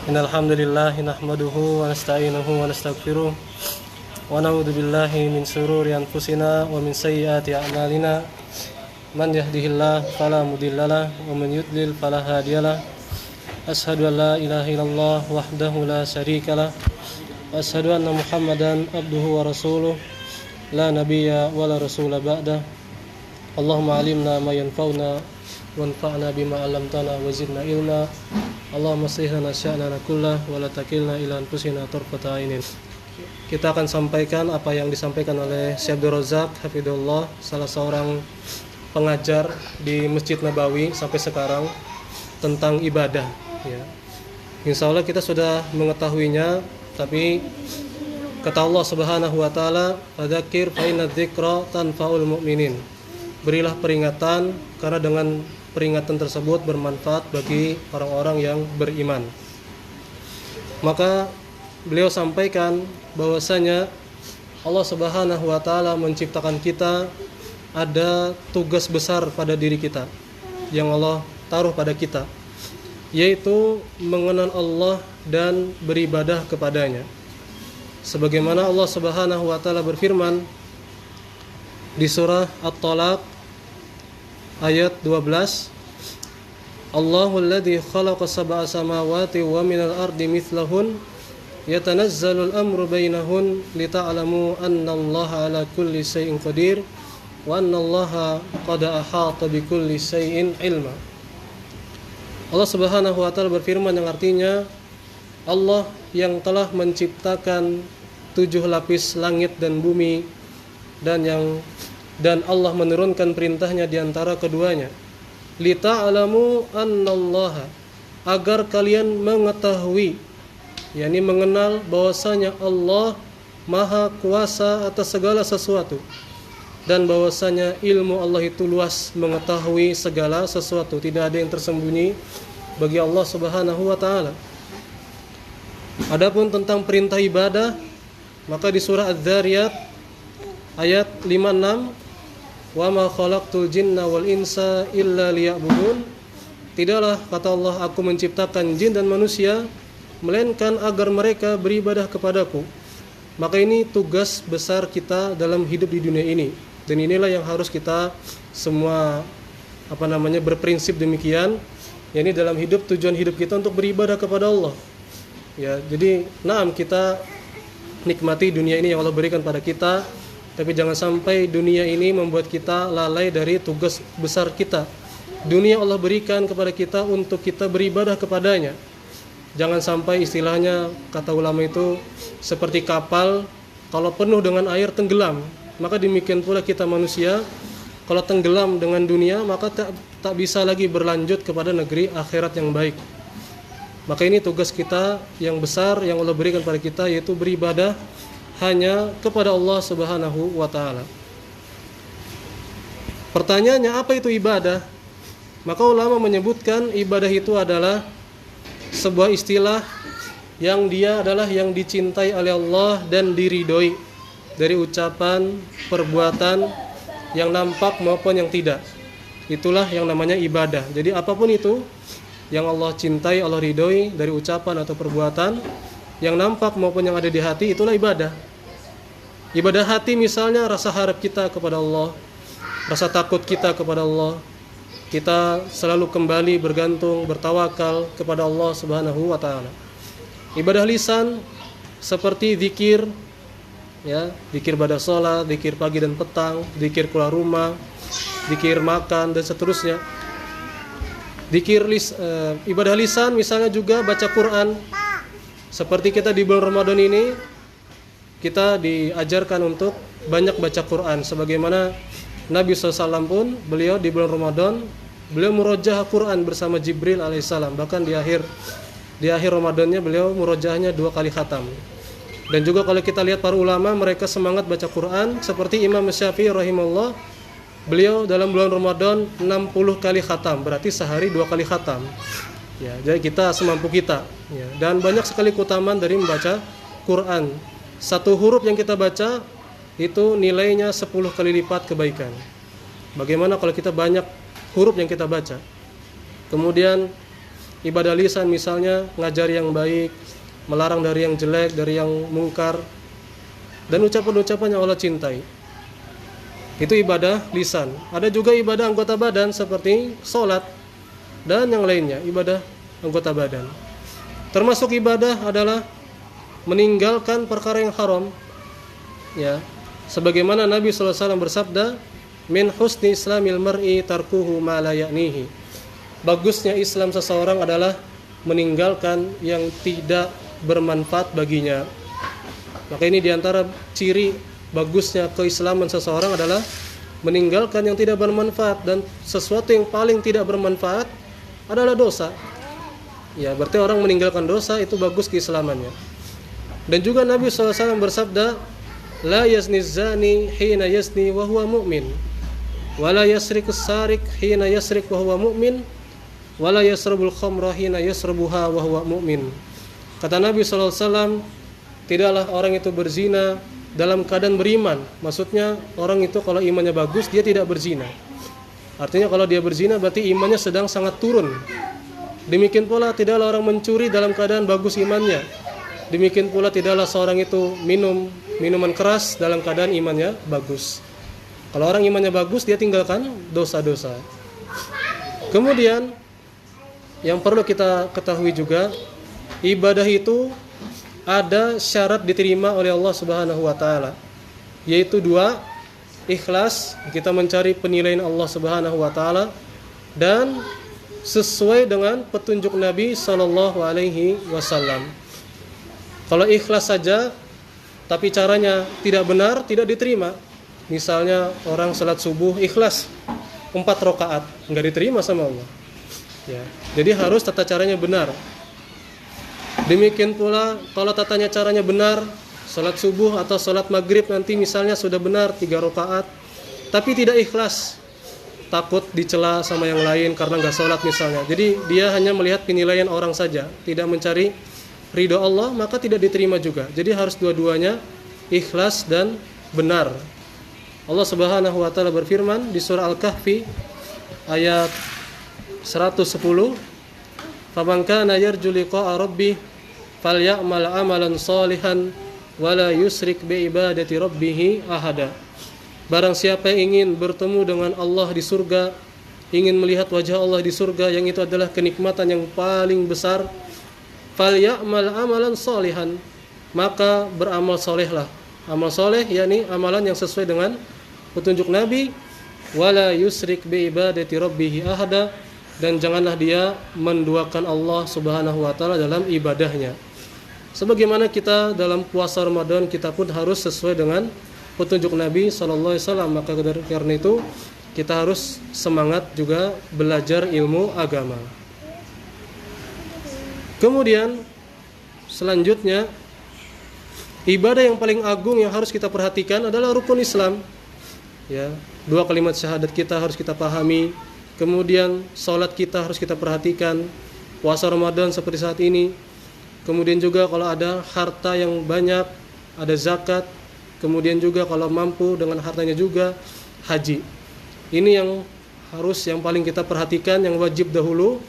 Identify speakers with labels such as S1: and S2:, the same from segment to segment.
S1: Innal hamdalillah nahmaduhu wa nasta'inuhu wa nastaghfiruh wa na'udzu billahi min shururi anfusina wa min sayyiati a'malina. Man yahdihillahu fala mudhillalah wa man yudlil fala hadiyalah. Asyhadu an la ilaha illallah wahdahu la syarikalah wa asyhadu anna Muhammadan abduhu wa rasuluh la nabiyya wa la rasula ba'dah. Allahumma alimna ma yanfa'una wanfa'na bima 'allamtana wa zidna ilma. Allahumma aslih lana sya'nana kullah wa la takilna ila anfusina tarfata ainin. Kita akan sampaikan apa yang disampaikan oleh Syekh Abdul Razak hafizahullah, salah seorang pengajar di Masjid Nabawi sampai sekarang, tentang ibadah ya. Insya Allah kita sudah mengetahuinya, tapi kata Allah Subhanahu wa taala, fadzakir fa inna dzikra tanfa'ul mu'minin. Berilah peringatan karena dengan peringatan tersebut bermanfaat bagi orang-orang yang beriman. Maka beliau sampaikan bahwasanya Allah Subhanahu wa taala menciptakan kita, ada tugas besar pada diri kita yang Allah taruh pada kita, yaitu mengenal Allah dan beribadah kepadanya. Sebagaimana Allah Subhanahu wa taala berfirman di surah At-Talaq ayat 12, Allahul ladzi khalaqa sab'a samawati wa minal ardi mithlahun yatanazzalul amru bainahun lita'lamu annallaha ala kulli syai'in qadir wa annallaha qad ahata bikulli syai'in ilma. Allah Subhanahu wa taala berfirman yang artinya, Allah yang telah menciptakan 7 lapis langit dan bumi, dan Allah menurunkan perintahnya di antara keduanya, lita'lamu annallaha, agar kalian mengetahui, yakni mengenal bahwasanya Allah Maha Kuasa atas segala sesuatu, dan bahwasanya ilmu Allah itu luas, mengetahui segala sesuatu, tidak ada yang tersembunyi bagi Allah Subhanahu wa taala. Adapun tentang perintah ibadah, maka di surah Az-Zariyat ayat 56, wa ma khalaqtul jinna wal insa illa liya'budun, tidaklah kata Allah, aku menciptakan jin dan manusia melainkan agar mereka beribadah kepadaku. Maka ini tugas besar kita dalam hidup di dunia ini, dan inilah yang harus kita semua berprinsip demikian, yakni dalam hidup, tujuan hidup kita untuk beribadah kepada Allah ya. Jadi kita nikmati dunia ini yang Allah berikan pada kita, tapi jangan sampai dunia ini membuat kita lalai dari tugas besar kita. Dunia Allah berikan kepada kita untuk kita beribadah kepadanya. Jangan sampai istilahnya, kata ulama itu, seperti kapal kalau penuh dengan air tenggelam. Maka demikian pula kita manusia, kalau tenggelam dengan dunia, maka tak bisa lagi berlanjut kepada negeri akhirat yang baik. Maka ini tugas kita yang besar yang Allah berikan pada kita, yaitu beribadah hanya kepada Allah Subhanahu wa taala. Pertanyaannya, apa itu ibadah? Maka ulama menyebutkan ibadah itu adalah sebuah istilah yang dia adalah yang dicintai oleh Allah dan diridhoi dari ucapan, perbuatan yang nampak maupun yang tidak. Itulah yang namanya ibadah. Jadi apapun itu yang Allah cintai, Allah ridhoi dari ucapan atau perbuatan yang nampak maupun yang ada di hati, itulah ibadah. Ibadah hati misalnya rasa harap kita kepada Allah, rasa takut kita kepada Allah, kita selalu kembali bergantung, bertawakal kepada Allah Subhanahu wa taala. Ibadah lisan seperti zikir ya, zikir pada salat, zikir pagi dan petang, zikir keluar rumah, zikir makan dan seterusnya. Ibadah lisan misalnya juga baca Quran. Seperti kita di bulan Ramadan ini, kita diajarkan untuk banyak baca Quran. Sebagaimana Nabi SAW pun, beliau di bulan Ramadan, beliau murojaah Quran bersama Jibril alaihissalam. Bahkan di akhir Ramadannya beliau murojahnya 2 kali khatam. Dan juga kalau kita lihat para ulama, mereka semangat baca Quran. Seperti Imam Syafi'i rahimahullah, beliau dalam bulan Ramadan 60 kali khatam, berarti sehari 2 kali khatam ya. Jadi kita semampu kita ya. Dan banyak sekali keutamaan dari membaca Quran. Satu huruf yang kita baca itu nilainya 10 kali lipat kebaikan. Bagaimana kalau kita banyak huruf yang kita baca? Kemudian Ibadah lisan misalnya ngajar yang baik, melarang dari yang jelek, dari yang mungkar, dan ucapan-ucapan yang Allah cintai. Itu ibadah lisan. Ada juga ibadah anggota badan seperti sholat dan yang lainnya, ibadah anggota badan. Termasuk ibadah adalah meninggalkan perkara yang haram. Ya, sebagaimana Nabi SAW bersabda, min husni islamil mar'i tarkuhu ma la ya'nihi. Bagusnya Islam seseorang adalah meninggalkan yang tidak bermanfaat baginya. Maka ini diantara ciri bagusnya keislaman seseorang adalah meninggalkan yang tidak bermanfaat, dan sesuatu yang paling tidak bermanfaat adalah dosa. Ya, berarti orang meninggalkan dosa itu bagus keislamannya. Dan juga Nabi SAW bersabda, la yazni zani hina yazni wa huwa mu'min, wa la yasriku sarik hina yasrik wa huwa mu'min, wa la yasrabul khamra hina yasrabuha wa huwa mu'min. Kata Nabi SAW, tidaklah orang itu berzina dalam keadaan beriman. Maksudnya orang itu kalau imannya bagus dia tidak berzina. Artinya kalau dia berzina berarti imannya sedang sangat turun. Demikian pula tidaklah orang mencuri dalam keadaan bagus imannya. Demikian pula tidaklah seorang itu minum minuman keras dalam keadaan imannya bagus. Kalau orang imannya bagus dia tinggalkan dosa-dosa. Kemudian yang perlu kita ketahui juga, ibadah itu ada syarat diterima oleh Allah Subhanahu wa taala, yaitu 2, ikhlas, kita mencari penilaian Allah Subhanahu wa taala, dan sesuai dengan petunjuk Nabi sallallahu alaihi wasallam. Kalau ikhlas saja tapi caranya tidak benar, tidak diterima. Misalnya orang salat subuh ikhlas 4 rakaat, enggak diterima sama Allah. Ya, jadi harus tata caranya benar. Demikian pula kalau tatanya caranya benar, salat subuh atau salat maghrib nanti misalnya sudah benar 3 rakaat, tapi tidak ikhlas, takut dicela sama yang lain karena enggak salat misalnya. Jadi dia hanya melihat penilaian orang saja, tidak mencari ridho Allah, maka tidak diterima juga. Jadi harus dua-duanya ikhlas dan benar. Allah Subhanahu wa taala berfirman di surah Al-Kahfi ayat 110, "Faman kana yarju liqa'a rabbih falyamal amalan shalihan wala yusrik bi ibadati rabbih ahada." Barang siapa yang ingin bertemu dengan Allah di surga, ingin melihat wajah Allah di surga, yang itu adalah kenikmatan yang paling besar, falyamal amalan shalihan, maka beramal solehlah. Amal soleh yakni amalan yang sesuai dengan petunjuk Nabi, wala yusrik bi ibadati rabbih ahada, dan janganlah dia menduakan Allah Subhanahu wa taala dalam ibadahnya. Sebagaimana kita dalam puasa Ramadan, kita pun harus sesuai dengan petunjuk Nabi sallallahu alaihi wasallam. Maka karena itu kita harus semangat juga belajar ilmu agama. Kemudian selanjutnya, ibadah yang paling agung yang harus kita perhatikan adalah rukun Islam. Ya, 2 kalimat syahadat kita harus kita pahami. Kemudian salat kita harus kita perhatikan. Puasa Ramadan seperti saat ini. Kemudian juga kalau ada harta yang banyak, ada zakat. Kemudian juga kalau mampu dengan hartanya juga haji. Ini yang yang paling kita perhatikan, yang wajib dahulu.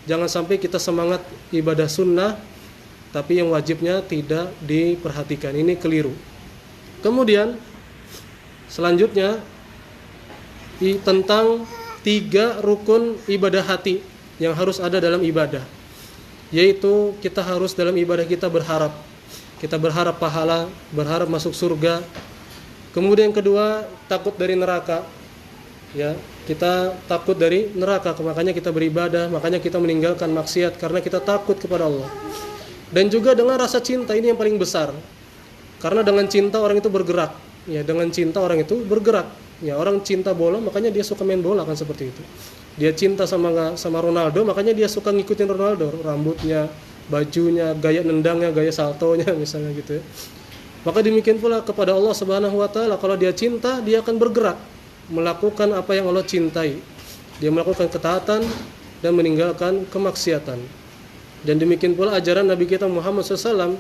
S1: Jangan sampai kita semangat ibadah sunnah tapi yang wajibnya tidak diperhatikan. Ini keliru. Kemudian selanjutnya tentang 3 rukun ibadah hati yang harus ada dalam ibadah, yaitu kita harus dalam ibadah kita berharap. Kita berharap pahala, berharap masuk surga. Kemudian kedua, takut dari neraka. Ya, kita takut dari neraka, makanya kita beribadah, makanya kita meninggalkan maksiat karena kita takut kepada Allah. Dan juga dengan rasa cinta, ini yang paling besar. Karena dengan cinta orang itu bergerak. Ya, dengan cinta orang itu bergerak. Ya, orang cinta bola, makanya dia suka main bola, kan seperti itu. Dia cinta sama Ronaldo, makanya dia suka ngikutin Ronaldo, rambutnya, bajunya, gaya nendangnya, gaya saltonya misalnya gitu ya. Maka demikian pula kepada Allah Subhanahu wa taala, kalau dia cinta, dia akan bergerak melakukan apa yang Allah cintai. Dia melakukan ketaatan dan meninggalkan kemaksiatan. Dan demikian pula ajaran Nabi kita Muhammad SAW.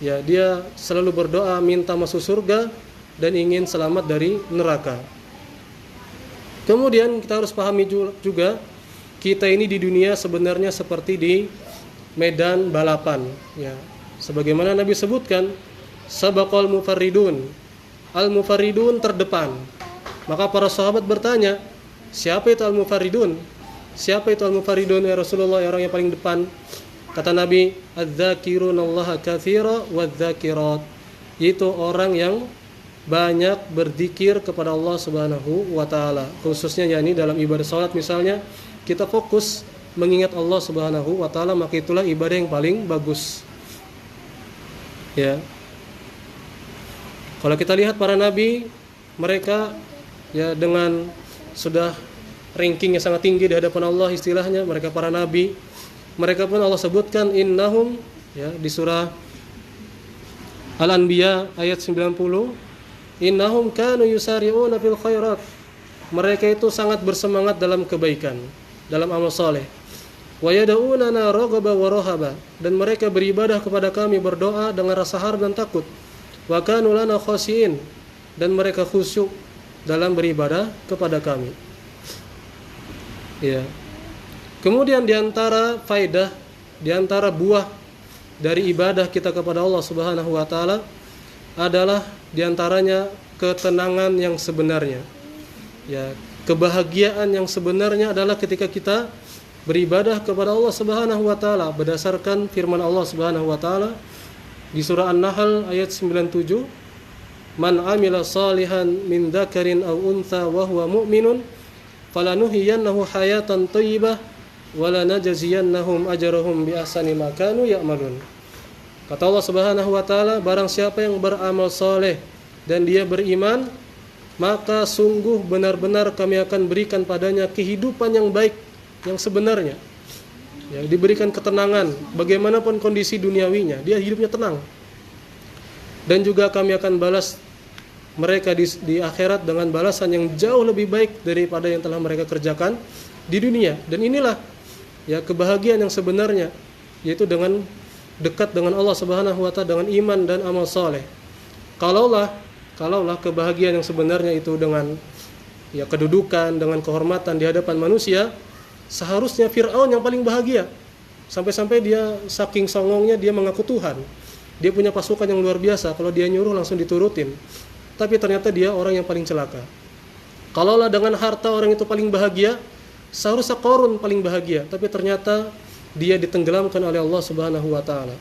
S1: Ya, dia selalu berdoa minta masuk surga dan ingin selamat dari neraka. Kemudian kita harus pahami juga, kita ini di dunia sebenarnya seperti di medan balapan, ya. Sebagaimana Nabi sebutkan, sabaqal mufarridun. Al-mufarridun terdepan. Maka para sahabat bertanya, siapa itu al-mufarridun? Siapa itu al-mufarridun ya Rasulullah, orang yang paling depan? Kata Nabi, adz-dzakirunallaha katsira wadz-dzakirat. Yaitu orang yang banyak berzikir kepada Allah Subhanahu wa taala. Khususnya yakni dalam ibadah salat misalnya, kita fokus mengingat Allah Subhanahu wa taala, maka itulah ibadah yang paling bagus. Ya. Kalau kita lihat para nabi, mereka ya dengan sudah rankingnya sangat tinggi di hadapan Allah, istilahnya mereka para nabi. Mereka pun Allah sebutkan innahum, ya, di surah Al-Anbiya ayat 90, innahum kanu yusari'una fil khairat. Mereka itu sangat bersemangat dalam kebaikan, dalam amal saleh. Wa yad'unana raghaba wa rahaba, dan mereka beribadah kepada kami berdoa dengan rasa harap dan takut. Wa kanu lana khashiin, dan mereka khusyuk dalam beribadah kepada kami. Ya. Kemudian diantara faidah, diantara buah dari ibadah kita kepada Allah Subhanahu wa taala adalah diantaranya ketenangan yang sebenarnya. Ya, kebahagiaan yang sebenarnya adalah ketika kita beribadah kepada Allah Subhanahu wa taala berdasarkan firman Allah Subhanahu wa taala di surah An-Nahl ayat 97, man amila salihan min dzakarin aw untha wa huwa mu'minun falanuhyiyannahu hayatan thayyibah wa lanajziyannahum ajrahum bi ahsani ma kanu ya'malun. Kata Allah Subhanahu wa taala, barang siapa yang beramal saleh dan dia beriman, maka sungguh benar-benar kami akan berikan padanya kehidupan yang baik, yang sebenarnya, ya, diberikan ketenangan bagaimanapun kondisi duniawinya, dia hidupnya tenang. Dan juga kami akan balas mereka di akhirat dengan balasan yang jauh lebih baik daripada yang telah mereka kerjakan di dunia. Dan inilah, ya, kebahagiaan yang sebenarnya, yaitu dengan dekat dengan Allah Subhanahu wa taala dengan iman dan amal saleh. Kalaulah kebahagiaan yang sebenarnya itu dengan, ya, kedudukan, dengan kehormatan di hadapan manusia, seharusnya Fir'aun yang paling bahagia. Sampai-sampai dia saking songongnya dia mengaku Tuhan. Dia punya pasukan yang luar biasa, kalau dia nyuruh langsung diturutin. Tapi ternyata dia orang yang paling celaka. Kalaulah dengan harta orang itu paling bahagia, seharusnya Qarun paling bahagia, tapi ternyata dia ditenggelamkan oleh Allah Subhanahu wa taala.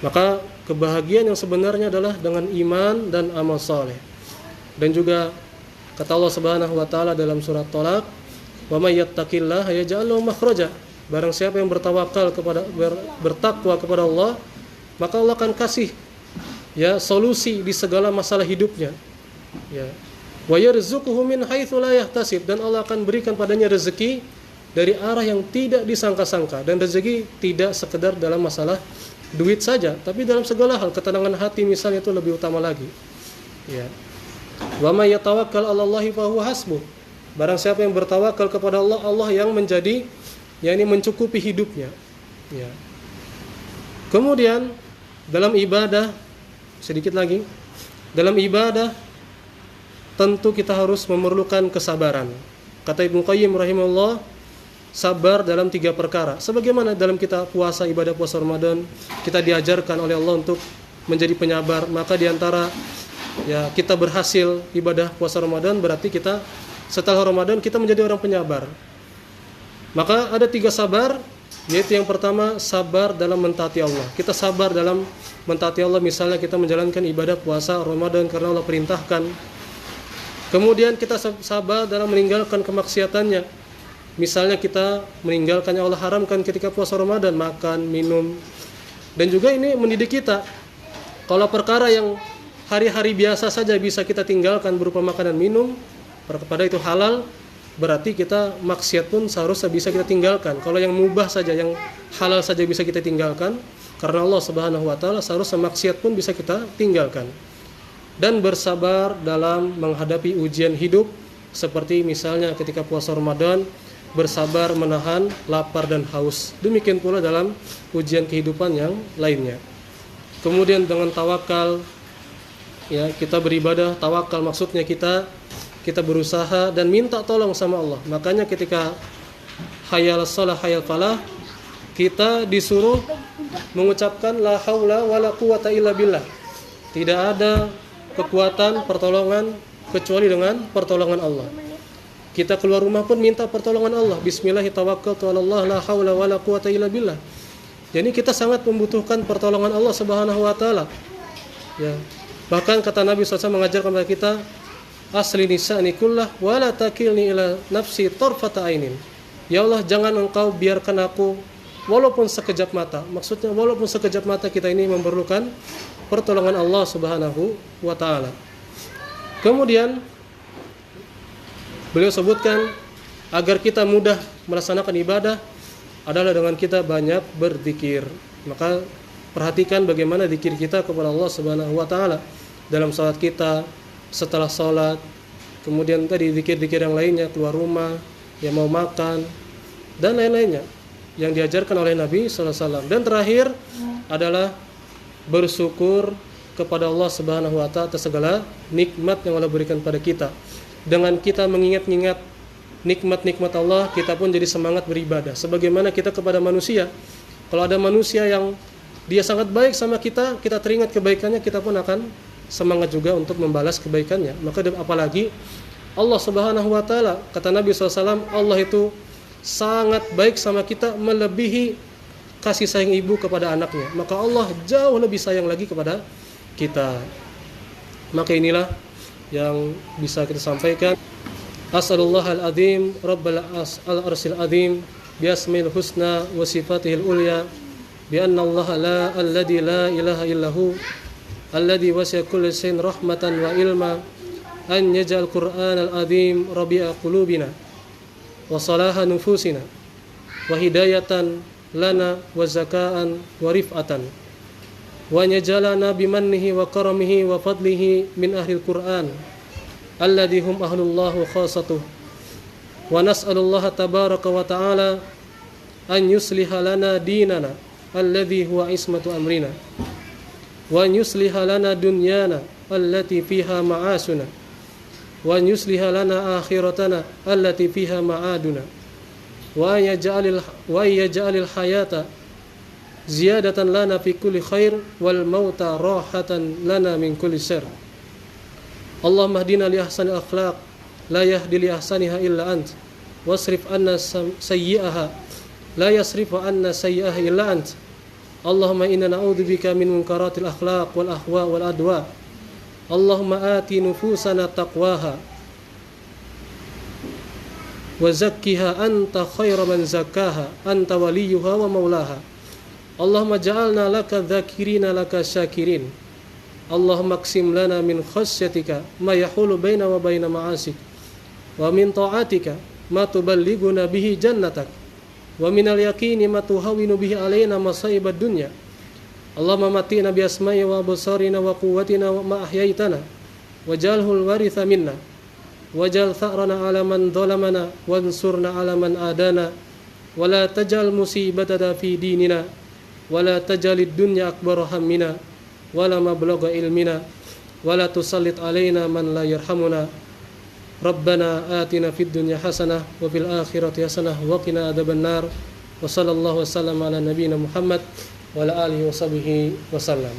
S1: Maka kebahagiaan yang sebenarnya adalah dengan iman dan amal saleh. Dan juga kata Allah Subhanahu wa taala dalam surat Thalaq, wa may yattaqillaha yaj'al lahu makhraja. Barang siapa yang bertawakal bertakwa kepada Allah, maka Allah akan kasih, ya, solusi di segala masalah hidupnya. Ya. Wa yarzuquhu min haitsu la yahtasib, dan Allah akan berikan padanya rezeki dari arah yang tidak disangka-sangka. Dan rezeki tidak sekedar dalam masalah duit saja, tapi dalam segala hal. Ketenangan hati misalnya itu lebih utama lagi. Ya. Wa may yatawakkal 'alallahi fa huwa hasbuh. Barang siapa yang bertawakal kepada Allah, Allah yang menjadi, yakni mencukupi hidupnya. Ya. Kemudian dalam ibadah, sedikit lagi, dalam ibadah tentu kita harus memerlukan kesabaran. Kata Ibnu Qayyim rahimahullah, sabar dalam 3 perkara. Sebagaimana dalam kita puasa, ibadah puasa Ramadan, kita diajarkan oleh Allah untuk menjadi penyabar. Maka diantara, ya, kita berhasil ibadah puasa Ramadan, berarti kita setelah Ramadan kita menjadi orang penyabar. Maka ada 3 sabar, yaitu yang pertama sabar dalam mentaati Allah. Kita sabar dalam mentaati Allah, misalnya kita menjalankan ibadah puasa Ramadan karena Allah perintahkan. Kemudian kita sabar dalam meninggalkan kemaksiatannya. Misalnya kita meninggalkan yang Allah haramkan ketika puasa Ramadan, makan, minum. Dan juga ini mendidik kita, kalau perkara yang hari-hari biasa saja bisa kita tinggalkan berupa makanan minum, pada itu halal, berarti kita maksiat pun seharusnya bisa kita tinggalkan. Kalau yang mubah saja, yang halal saja bisa kita tinggalkan, karena Allah Subhanahu wa taala, seharusnya maksiat pun bisa kita tinggalkan. Dan bersabar dalam menghadapi ujian hidup, seperti misalnya ketika puasa Ramadan, bersabar menahan lapar dan haus. Demikian pula dalam ujian kehidupan yang lainnya. Kemudian dengan tawakal, ya, kita beribadah, tawakal maksudnya kita berusaha dan minta tolong sama Allah. Makanya ketika hayal shalah hayal falah, kita disuruh mengucapkan la haula wala quwata illa billah. Tidak ada kekuatan pertolongan kecuali dengan pertolongan Allah. Kita keluar rumah pun minta pertolongan Allah. Bismillahirrahmanirrahim. La haula wala quwata illa billah. Jadi kita sangat membutuhkan pertolongan Allah Subhanahu wa taala. Ya. Bahkan kata Nabi SAW mengajarkan kepada kita, asli nisa'ni kullah wala takilni ila nafsi tarfata ainin. Ya Allah, jangan engkau biarkan aku walaupun sekejap mata. Maksudnya walaupun sekejap mata kita ini memerlukan pertolongan Allah Subhanahu wa taala. Kemudian beliau sebutkan agar kita mudah melaksanakan ibadah adalah dengan kita banyak berzikir. Maka perhatikan bagaimana zikir kita kepada Allah Subhanahu wa taala dalam salat kita, setelah salat, kemudian tadi zikir-zikir yang lainnya, keluar rumah, yang mau makan dan lain-lainnya yang diajarkan oleh Nabi sallallahu alaihi wasallam. Dan terakhir adalah bersyukur kepada Allah Subhanahu wa taala atas segala nikmat yang Allah berikan pada kita. Dengan kita mengingat-ingat nikmat-nikmat Allah, kita pun jadi semangat beribadah. Sebagaimana kita kepada manusia, kalau ada manusia yang dia sangat baik sama kita, kita teringat kebaikannya, kita pun akan semangat juga untuk membalas kebaikannya. Maka apalagi Allah Subhanahu wa taala, kata Nabi SAW, Allah itu sangat baik sama kita melebihi kasih sayang ibu kepada anaknya. Maka Allah jauh lebih sayang lagi kepada kita. Maka inilah yang bisa kita sampaikan. As'alullahal azim rabbal arsil azim biasmil husna wa sifatihil ulya bi anna Allah alladhi la ilaha illahu alladhi wasi'a kulli shay'in rahmatan wa ilma an yaj'al qur'anal azim rabi'a qulubina wa salaha nufusina wa hidayatan lana wa zaka'an wa rif'atan wa yaj'alana bimannihi wa karamihi wa fadlihi min ahlil qur'an alladhi hum ahlullah wa khasatuh. Wa nas'alullaha tabaraka wa ta'ala an yusliha lana dinana alladhi huwa ismatu amrina wa an yusliha lana dunyana allati fiha ma'asuna wa an yusliha lana akhiratana allati fiha ma'aduna wa yaj'alil hayata ziyadatan lana fi kulli khair wal mauta rahatan lana min kulli syarr. Allahumma hdina li ahsanil akhlaq la yahdi li ahsaniha illa ant wasrif anna sayyi'aha la yasrifu anna sayyi'aha illa ant. Allahumma inna na'udzubika min munkaratil akhlaq wal ahwa wal adwa. Allahumma ati nufusana taqwaha wa zakkiha anta khairu man zakkaha anta waliyuha wa maulaha. Allahumma ja'alna laka dzakirina laka syakirin. Allahumma qsim lana min khasyatika ma yahulu baina wa baina ma'asik wa min ta'atika ma tuballighuna bihi jannatak wa minal yaqini ma tuhawwinu bihi alaina masaibad dunya. Allahumma matina bi asma'i wa absarina wa quwwatina ma ahyaitana waj'alhu al-waritha minna waj'al tha'rana 'ala man dhalamana wansurna 'ala man adana wa la taj'al musibatana fi dinina wa la taj'alid dunya akbar hammina wala mablagha ilmina wala tusallit alaina man la yarhamuna. Rabbana atina fid dunya hasanah wa fil akhirati hasanah wa qina adzabannar. Wa sallallahu wasallam ala nabiyyina Muhammad wa ala alihi wa sahbihi wasallam.